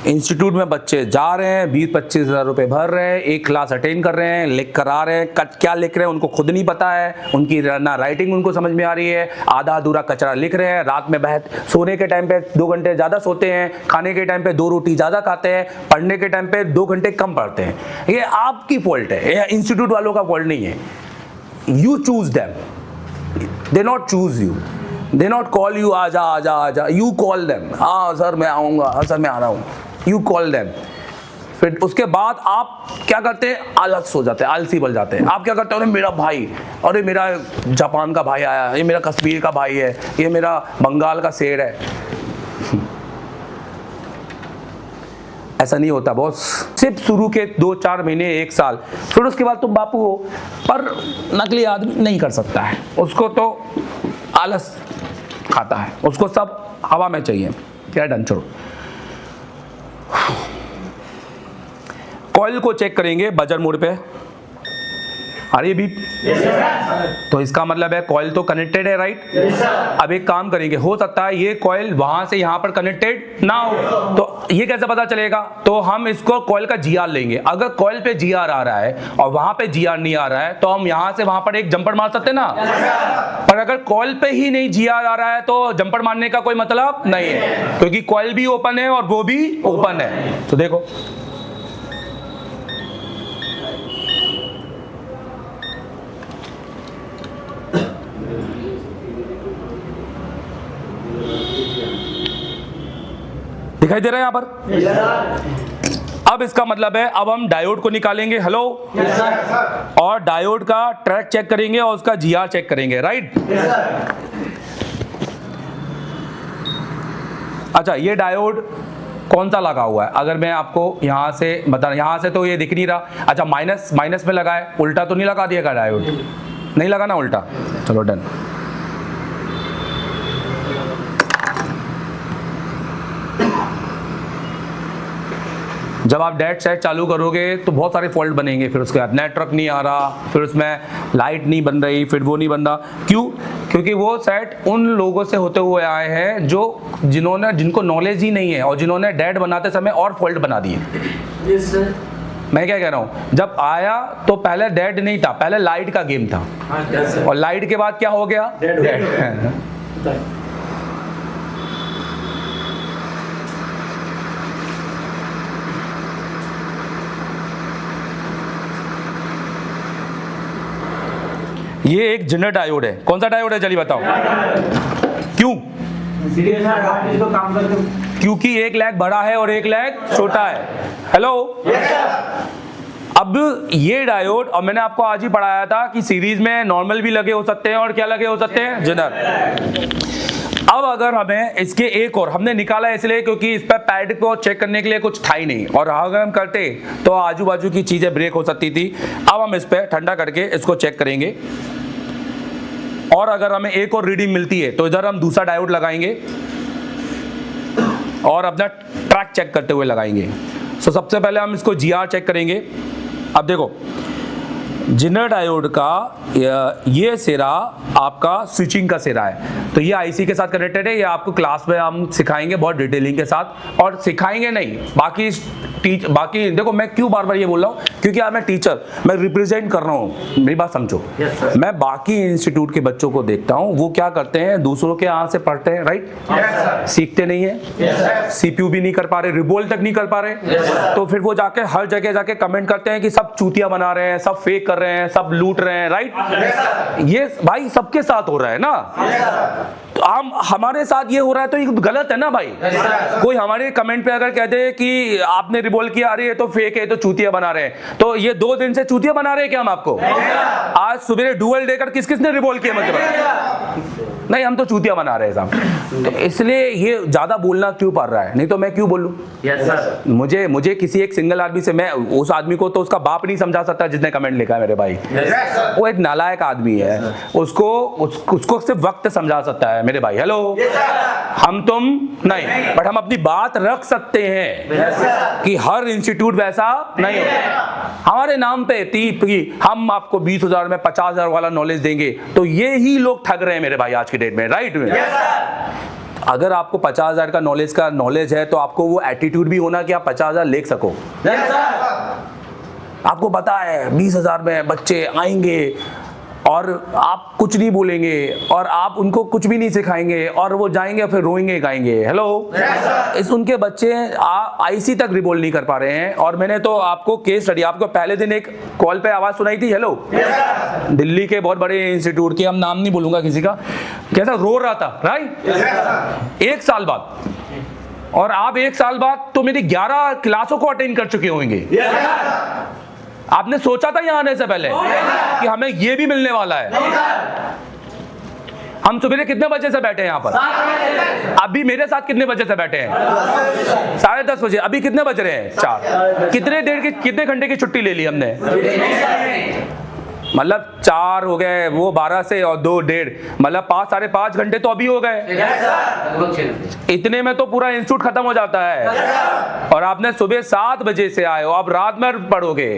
इंस्टीट्यूट में बच्चे जा रहे हैं, 20-25 हज़ार रुपए भर रहे हैं, एक क्लास अटेंड कर रहे हैं, लिख कर आ रहे हैं, क्या लिख रहे हैं उनको खुद नहीं पता है, उनकी ना राइटिंग उनको समझ में आ रही है, आधा अधूरा कचरा लिख रहे हैं। रात में सोने के टाइम पे 2 घंटे ज़्यादा सोते हैं, खाने के टाइम पे 2 रोटी ज़्यादा खाते हैं, पढ़ने के टाइम पे 2 घंटे कम पढ़ते हैं। ये आपकी फॉल्ट है, ये इंस्टीट्यूट वालों का फॉल्ट नहीं है। You choose them, they not choose you, they not call you आजा आजा आजा, यू कॉल देम। हाँ सर मैं आऊँगा, हाँ सर मैं आ रहा हूँ, यू कॉल देम। फिर उसके बाद आप क्या करते हैं? आलस हो जाते हैं, आलसी बन जाते हैं। आप क्या करते हैं? अरे मेरा भाई, अरे मेरा जापान का भाई आया, ये मेरा कश्मीर का भाई है, ये मेरा बंगाल का शेर है। ऐसा नहीं होता बॉस। सिर्फ शुरू के 2-4 महीने, 1 साल, फिर उसके बाद तुम बापू हो। पर नकली आदमी नहीं कर सकता है, उसको तो आलस खाता है, उसको सब हवा में चाहिए। क्या डन, छोड़ो। कॉइल को चेक करेंगे बजर मोड पे, आ रही है बीप, तो इसका मतलब है कॉइल तो कनेक्टेड है, राइट। अब एक काम करेंगे, हो सकता है ये कॉइल वहां से यहां पर कनेक्टेड ना हो, तो ये कैसे पता चलेगा? तो हम इसको कॉइल का GR लेंगे। अगर कॉइल पे GR आ रहा है और वहां पे GR नहीं आ रहा है, तो हम यहां से वहां पर एक जंपर मार सकते हैं ना। पर अगर कॉइल पे ही नहीं GR आ रहा है तो जंपर मारने का कोई मतलब नहीं है, क्योंकि कॉइल भी ओपन है और वो भी ओपन है। तो देखो दिखाई दे रहा है यहां पर। अब इसका मतलब है, अब हम डायोड को निकालेंगे, हेलो, और डायोड का ट्रैक चेक करेंगे और उसका GR चेक करेंगे, राइट। अच्छा, ये डायोड कौन सा लगा हुआ है? अगर मैं आपको यहां से बता, यहां से तो ये दिख नहीं रहा। अच्छा, माइनस में लगा है, उल्टा तो नहीं लगा दिएगा डायोड? नहीं लगा ना उल्टा, चलो डन। जब आप डेड सेट चालू करोगे तो बहुत सारे फॉल्ट बनेंगे, फिर उसके बाद नेटवर्क नहीं आ रहा, फिर उसमें लाइट नहीं बन रही, फिर वो नहीं बन रहा। क्यों? क्योंकि वो सेट उन लोगों से होते हुए आए हैं जिनको नॉलेज ही नहीं है और जिन्होंने डेड बनाते समय और फॉल्ट बना दिए। मैं क्या कह रहा हूँ, जब आया तो पहले डेड नहीं था, पहले लाइट का गेम था, और लाइट के बाद क्या हो गया? डेड। ये एक जिनर डायोड है। कौन सा डायोड है चलिए बताओ? क्यों? क्योंकि एक लैग बड़ा है और एक लैग छोटा है। हेलो, अब ये डायोड, और मैंने आपको आज ही पढ़ाया था कि सीरीज में नॉर्मल भी लगे हो सकते हैं और क्या लगे हो सकते हैं? जिनर। अब अगर हमें इसके एक और हमने निकाला इसलिए क्योंकि इस पर पैड को चेक करने के लिए कुछ था ही नहीं, और अगर हम करते तो आजू बाजू की चीजें ब्रेक हो सकती थी। अब हम इस पर ठंडा करके इसको चेक करेंगे, और अगर हमें एक और रीडिंग मिलती है तो इधर हम दूसरा डायोड लगाएंगे और अपना ट्रैक चेक करते हुए लगाएंगे। सो सबसे पहले हम इसको जीआर चेक करेंगे। अब देखो, जिनर डायोड का ये सिरा आपका स्विचिंग का सिरा है, तो ये आईसी के साथ कनेक्टेड है। ये आपको क्लास में हम सिखाएंगे बहुत डिटेलिंग के साथ, और सिखाएंगे नहीं बाकी देखो, मैं क्यों बार बार ये बोल रहा हूँ, क्योंकि यार मैं टीचर, मैं रिप्रेजेंट कर रहा हूँ, मेरी बात समझो। मैं बाकी इंस्टीट्यूट के बच्चों को देखता हूँ, वो क्या करते हैं, दूसरों के यहाँ से पढ़ते हैं, राइट, सीखते नहीं है, सीपीयू भी नहीं कर पा रहे, रिबोल तक नहीं कर पा रहे, तो फिर वो जाके हर जगह जाके कमेंट करते हैं कि सब चूतिया बना रहे हैं, सब फेक कर रहे हैं, सब लूट रहे हैं, राइट। ये भाई सबके साथ हो रहा है ना, तो हमारे साथ ये हो रहा है तो ये गलत है ना भाई। कोई हमारे कमेंट पे अगर कहते कि आपने रिबोल किया, अरे ये तो फेक है, तो चूतिया बना रहे हैं, तो ये 2 दिन से चूतिया बना रहे हैं क्या हम आपको? आज सुबह डुअल देकर किसने रिबोल किया? मतलब नहीं, हम तो चूतिया बना रहे हैं साहब। तो इसलिए ये ज्यादा बोलना क्यों पड़ रहा है, नहीं तो मैं क्यों बोलूं? मुझे किसी एक सिंगल आदमी से, मैं उस आदमी को तो उसका बाप नहीं समझा सकता जिसने कमेंट लिखा है मेरे भाई। वो एक नालायक आदमी है, उसको सिर्फ वक्त समझा सकता है मेरे भाई। हेलो, हम तुम नहीं, बट हम अपनी बात रख सकते हैं कि हर इंस्टीट्यूट वैसा नहीं होता। हमारे नाम पे हम आपको 20,000 में 50,000 वाला नॉलेज देंगे, तो ये ही लोग ठग रहे हैं मेरे भाई आज की डेट में, राइट में। अगर आपको 50,000 का नॉलेज है तो आपको वो एटीट्यूड भी होना कि आप 50,000 ले सको। आपको पता है 20,000 में बच्चे आएंगे और आप कुछ नहीं बोलेंगे और आप उनको कुछ भी नहीं सिखाएंगे और वो जाएंगे फिर रोएंगे गाएंगे। हेलो, इस उनके बच्चे आईसी तक रिबोल नहीं कर पा रहे हैं। और मैंने तो आपको केस स्टडी, आपको पहले दिन एक कॉल पे आवाज सुनाई थी, हेलो, दिल्ली के बहुत बड़े इंस्टीट्यूट की, हम नाम नहीं बोलूंगा किसी का, कैसा रो रहा था, राइट, 1 साल बाद। और आप 1 साल बाद तो मेरी 11 क्लासों को अटेंड कर चुके होंगे। आपने सोचा था यहां आने से पहले कि हमें ये भी मिलने वाला है? हम सुबह कितने बजे से बैठे हैं यहाँ पर? अभी मेरे साथ कितने बजे से बैठे हैं? 10:30 बजे। अभी कितने बज रहे हैं? 4। कितने घंटे की छुट्टी ले ली हमने? मतलब 4 हो गए, वो 12 से और 2 1.5, मतलब 5 साढ़े 5 घंटे तो अभी हो गए। इतने में तो पूरा इंस्टीट्यूट खत्म हो जाता है। और आपने सुबह 7 बजे से आए हो, आप रात में पढ़ोगे,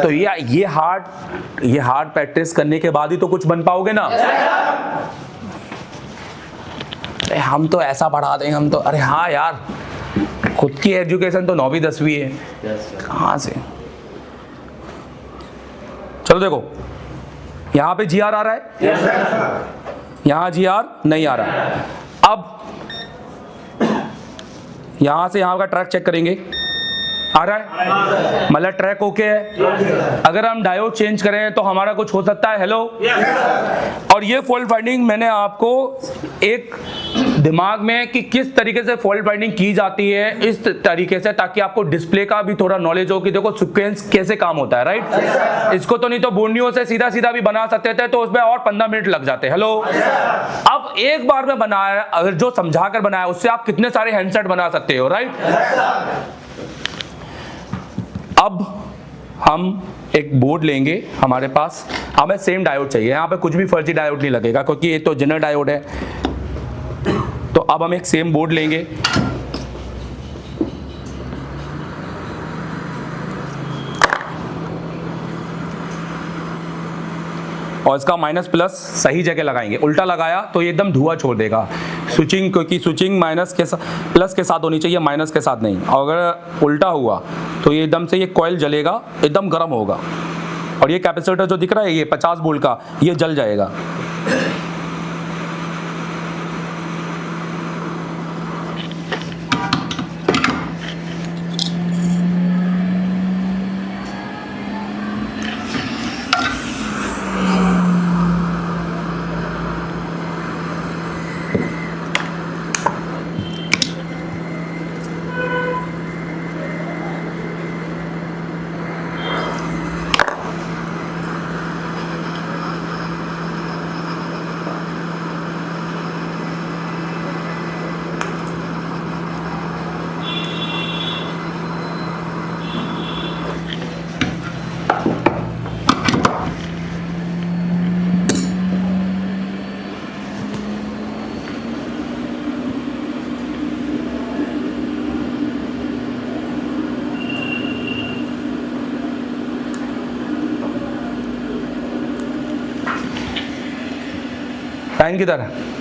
तो ये हार्ड प्रैक्टिस करने के बाद ही तो कुछ बन पाओगे ना। हम तो ऐसा पढ़ा देंगे, हम तो, अरे हाँ यार, खुद की एजुकेशन तो 9वीं 10वीं है, कहाँ से? चलो देखो, यहां पे जीआर आ रहा है, यहां जीआर नहीं आ रहा। अब यहां से यहां का ट्रैक चेक करेंगे, आ रहा है, मतलब ट्रैक ओके है। अगर हम डायोड चेंज करें तो हमारा कुछ हो सकता है। हेलो, और ये फॉल्ट फाइंडिंग मैंने आपको एक दिमाग में कि किस तरीके से फॉल्ट फाइंडिंग की जाती है, इस तरीके से, ताकि आपको डिस्प्ले का भी थोड़ा नॉलेज हो कि देखो सीक्वेंस कैसे काम होता है, राइट। इसको तो नहीं तो बोर्नियो से सीधा सीधा भी बना सकते थे, तो उसमें और 15 मिनट लग जाते। हेलो, अब एक बार में बनाया, अगर जो समझा कर बनाया उससे आप कितने सारे हैंडसेट बना सकते हो, राइट। अब हम एक बोर्ड लेंगे, हमारे पास हमें सेम डायोड चाहिए, यहाँ पे कुछ भी फर्जी डायोड नहीं लगेगा क्योंकि ये तो जनरल डायोड है। तो अब हम एक सेम बोर्ड लेंगे, और इसका माइनस प्लस सही जगह लगाएंगे। उल्टा लगाया तो ये एकदम धुआं छोड़ देगा। स्विचिंग, क्योंकि स्विचिंग माइनस के प्लस के साथ होनी चाहिए, माइनस के साथ नहीं। और अगर उल्टा हुआ तो ये एकदम से ये कॉइल जलेगा, एकदम गर्म होगा, और ये कैपेसिटर जो दिख रहा है ये 50 वोल्ट का, ये जल जाएगा। फैन किधर है?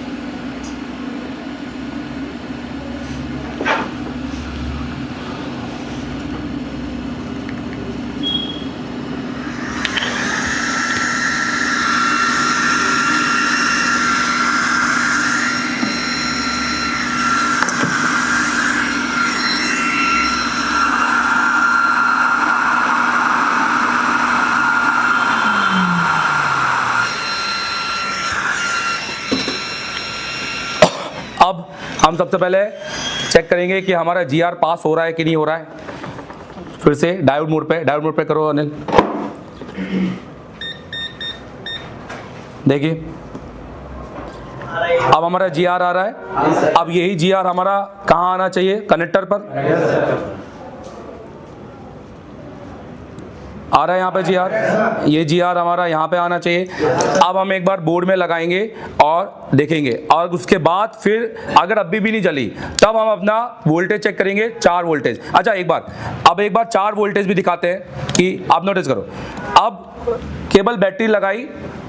अब हम सबसे पहले चेक करेंगे कि हमारा जीआर पास हो रहा है कि नहीं हो रहा है। फिर से डायोड मोड पे करो अनिल। देखिए अब हमारा जीआर आ रहा है। अब यही जीआर हमारा कहाँ आना चाहिए? कनेक्टर पर आ रहा है, यहाँ पे जीआर, ये जीआर हमारा यहाँ पे आना चाहिए। अब हम एक बार बोर्ड में लगाएंगे और देखेंगे, और उसके बाद फिर अगर अभी भी नहीं जली तब हम अपना वोल्टेज चेक करेंगे, 4 वोल्टेज। अच्छा एक बार 4 वोल्टेज भी दिखाते हैं कि आप नोटिस करो। अब केबल बैटरी लगाई,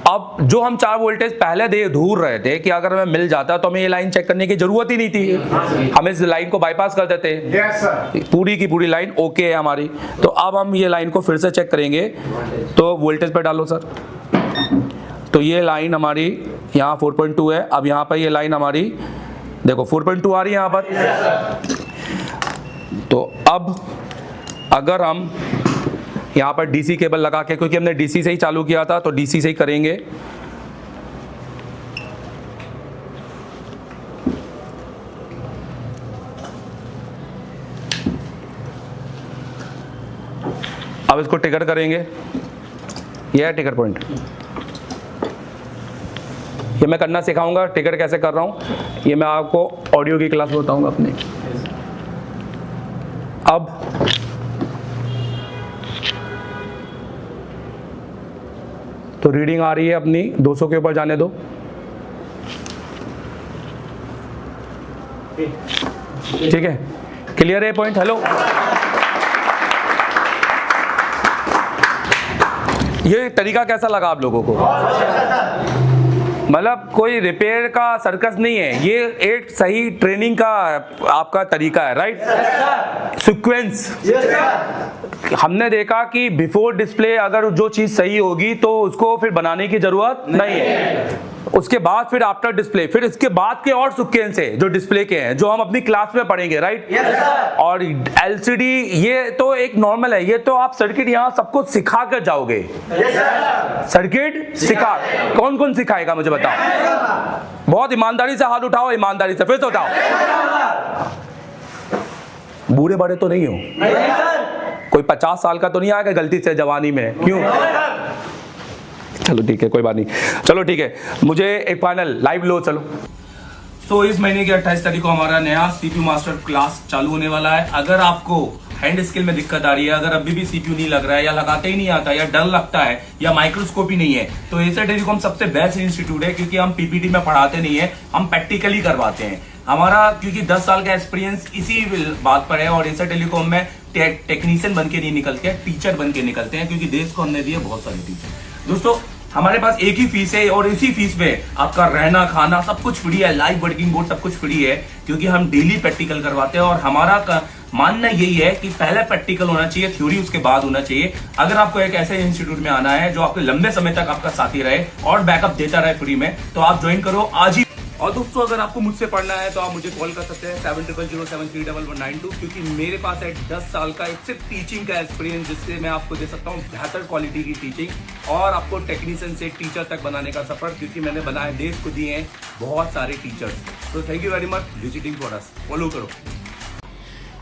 अब जो हम 4 वोल्टेज पहले ढूंढ रहे थे कि अगर हमें मिल जाता तो हमें ये लाइन चेक करने की जरूरत ही नहीं थी, हम इस लाइन को बाईपास कर देते। पूरी की पूरी लाइन ओके है हमारी। तो अब हम ये लाइन को फिर से चेक करेंगे। तो वोल्टेज पे डालो सर। तो ये लाइन हमारी यहाँ 4.2 है। अब यहाँ पर ये लाइन हमारी देखो 4.2 आ रही है यहाँ पर। तो अब अगर हम यहाँ पर डीसी केबल लगा के, क्योंकि हमने डीसी से ही चालू किया था तो डीसी से ही करेंगे। अब इसको ट्रिगर करेंगे। यह है ट्रिगर पॉइंट। ये मैं करना सिखाऊंगा, ट्रिगर कैसे कर रहा हूं ये मैं आपको ऑडियो की क्लास में बताऊंगा अपने। अब तो रीडिंग आ रही है अपनी 200 के ऊपर जाने दो। ठीक है, क्लियर है पॉइंट? हेलो, ये तरीका कैसा लगा आप लोगों को? मतलब कोई रिपेयर का सर्कस नहीं है, ये एक सही ट्रेनिंग का आपका तरीका है, राइट? सीक्वेंस। हमने देखा कि बिफोर डिस्प्ले अगर जो चीज सही होगी तो उसको फिर बनाने की जरूरत नहीं है। उसके बाद फिर आफ्टर डिस्प्ले, फिर इसके बाद के और सीक्वेंस है जो डिस्प्ले के हैं, जो हम अपनी क्लास में पढ़ेंगे, राइट? और एलसीडी ये तो एक नॉर्मल है, ये तो आप सर्किट यहाँ सबको सिखा कर जाओगे। सर्किट सिखा, कौन कौन सिखाएगा मुझे बताओ? बहुत ईमानदारी से हाथ उठाओ, ईमानदारी से, फिर से उठाओ। बूढ़े बड़े तो नहीं हो? कोई 50 साल का तो नहीं आएगा गलती से जवानी में? क्यों? चलो ठीक है, कोई बात नहीं। चलो ठीक है, मुझे एक फाइनल लाइव लो। चलो तो इस महीने की 28 तारीख को हमारा नया सीपीयू मास्टर क्लास चालू होने वाला है। अगर आपको हैंड स्किल में दिक्कत आ रही है, अगर अभी भी सीपीयू नहीं लग रहा है, या लगाते ही नहीं आता, या डर लगता है, या माइक्रोस्कोप ही नहीं है, तो एसर टेलीकॉम सबसे बेस्ट इंस्टीट्यूट है। क्योंकि हम पीपीटी में पढ़ाते नहीं है, हम प्रैक्टिकली करवाते हैं। हमारा क्योंकि 10 साल का एक्सपीरियंस इसी बात पर है, और एसर टेलीकॉम में टेक्नीशियन बन के नहीं निकलते, टीचर बन के निकलते हैं, क्योंकि देश को हमने दिए बहुत सारे टीचर। दोस्तों हमारे पास एक ही फीस है और इसी फीस में आपका रहना खाना सब कुछ फ्री है, लाइव वर्किंग बोर्ड सब कुछ फ्री है, क्योंकि हम डेली प्रैक्टिकल करवाते हैं और हमारा मानना यही है कि पहले प्रैक्टिकल होना चाहिए, थ्योरी उसके बाद होना चाहिए। अगर आपको एक ऐसे इंस्टीट्यूट में आना है जो आपके लंबे समय तक आपका साथी रहे और बैकअप देता रहे फ्री में, तो आप ज्वाइन करो आज ही। और दोस्तों अगर आपको मुझसे पढ़ना है तो आप मुझे कॉल कर सकते हैं 7007313192, क्योंकि मेरे पास है 10 साल का एक सिर्फ टीचिंग का एक्सपीरियंस, जिससे मैं आपको दे सकता हूँ बेहतर क्वालिटी की टीचिंग और आपको टेक्नीशियन से टीचर तक बनाने का सफर, क्योंकि मैंने बनाए देश को दिए हैं बहुत सारे टीचर्स। तो thank you very much visiting for us. Follow करो।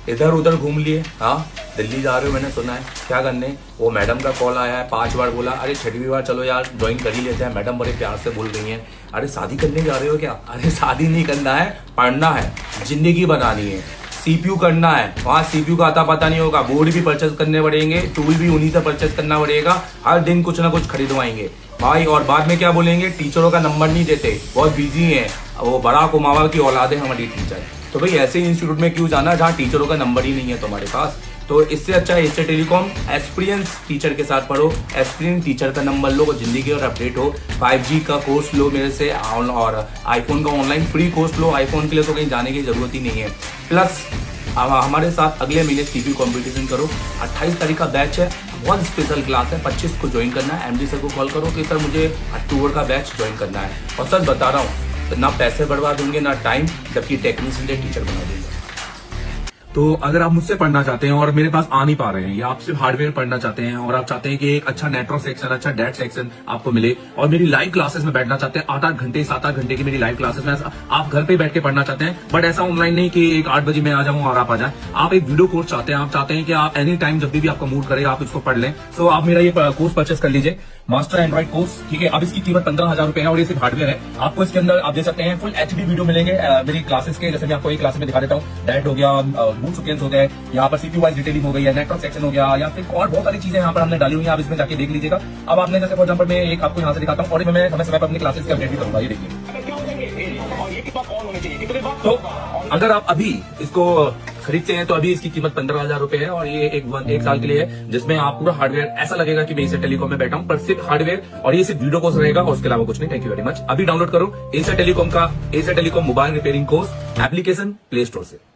इधर उधर घूम लिए, हाँ दिल्ली जा रहे हो मैंने सुना है, क्या करने? वो मैडम का कॉल आया है, 5 बार बोला, अरे 6वीं बार चलो यार ज्वाइन कर ही लेते हैं। मैडम बड़े प्यार से बोल रही हैं, अरे शादी करने जा रहे हो क्या? अरे शादी नहीं करना है, पढ़ना है, जिंदगी बनानी है, CPU करना है। वहाँ CPU का आता पता नहीं होगा, बोर्ड भी परचेज करने पड़ेंगे, टूल भी उन्हीं से परचेज करना पड़ेगा, हर दिन कुछ ना कुछ खरीदवाएंगे भाई। और बाद में क्या बोलेंगे, टीचरों का नंबर नहीं देते, बहुत बिजी हैं, वो बराक ओबामा की औलाद है हमारी टीचर। तो भाई ऐसे इंस्टीट्यूट में क्यों जाना जहाँ टीचरों का नंबर ही नहीं है तुम्हारे पास? तो इससे अच्छा एचए टेलीकॉम एक्सपीरियंस टीचर के साथ पढ़ो, एक्सपीरियंस टीचर का नंबर लो, जिंदगी और अपडेट हो। 5G का कोर्स लो मेरे से, और आईफोन का ऑनलाइन फ्री कोर्स लो। आईफोन के लिए तो कहीं जाने की जरूरत ही नहीं है। प्लस हमारे साथ अगले महीने CPU कॉम्पिटिशन करो। 28 तारीख का बैच है, बहुत स्पेशल क्लास है, 25 को ज्वाइन करना है। MD सर को कॉल करो कि सर मुझे अक्टूबर का बैच ज्वाइन करना है। और सर बता रहा हूँ, ना पैसे बर्बाद होंगे ना टाइम, जबकि टेक्नीशियन से टीचर बना दूंगा। तो अगर आप मुझसे पढ़ना चाहते हैं और मेरे पास आ नहीं पा रहे हैं, या आप सिर्फ हार्डवेयर पढ़ना चाहते हैं और आप चाहते हैं कि एक अच्छा नेटवर्क सेक्शन, अच्छा डेट सेक्शन आपको मिले, और मेरी लाइव क्लासेस में बैठना चाहते हैं, 8-8 घंटे 7-8 घंटे की मेरी लाइव क्लासेस में आप घर पे बैठ के पढ़ना चाहते हैं, बट ऐसा ऑनलाइन नहीं कि एक 8 बजे मैं आ जाऊं और आप आ जाए। आप एक वीडियो कोर्स चाहते हैं, आप चाहते हैं कि आप एनी टाइम जब भी आपका मूड करे आप इसको पढ़ लें, तो आप मेरा ये कोर्स परचेस कर लीजिए, मास्टर एंड्रॉइड कोर्स। ठीक है, अब इसकी कीमत 15,000 रुपए है और ये सिर्फ हार्डवेयर है। आपको इसके अंदर आप दे सकते हैं फुल HD वीडियो मिलेंगे मेरी क्लासेस के, जैसे मैं आपको एक क्लास में दिखा देता हूँ। डायरेक्ट हो गया, बूट सीक्वेंस हो गए, यहाँ पर CPU वाइज डिटेलिंग हो गई है, नेटवर्क सेक्शन हो गया, या फिर और बहुत सारी चीजें यहाँ पर हमने डाली हुई है, आप इसमें जाके देख लीजिएगा। अब आपने जैसे फॉर एग्जाम्पल मैं एक आपको यहाँ से दिखाता हूँ और मैं समय समय पर अपनी क्लासेस के अपडेट भी करूंगा। ये देखिए, तो अगर आप अभी इसको खरीदते हैं तो अभी इसकी कीमत 15,000 रुपए है और ये एक साल के लिए है, जिसमें आप पूरा हार्डवेयर, ऐसा लगेगा कि मैं एशिया टेलीकॉम में बैठा हूं, पर सिर्फ हार्डवेयर और ये सिर्फ वीडियो कोर्स रहेगा और उसके अलावा कुछ नहीं। Thank you very much. अभी डाउनलोड करो एशिया टेलीकॉम का Asia telecom mobile repairing course application play store से।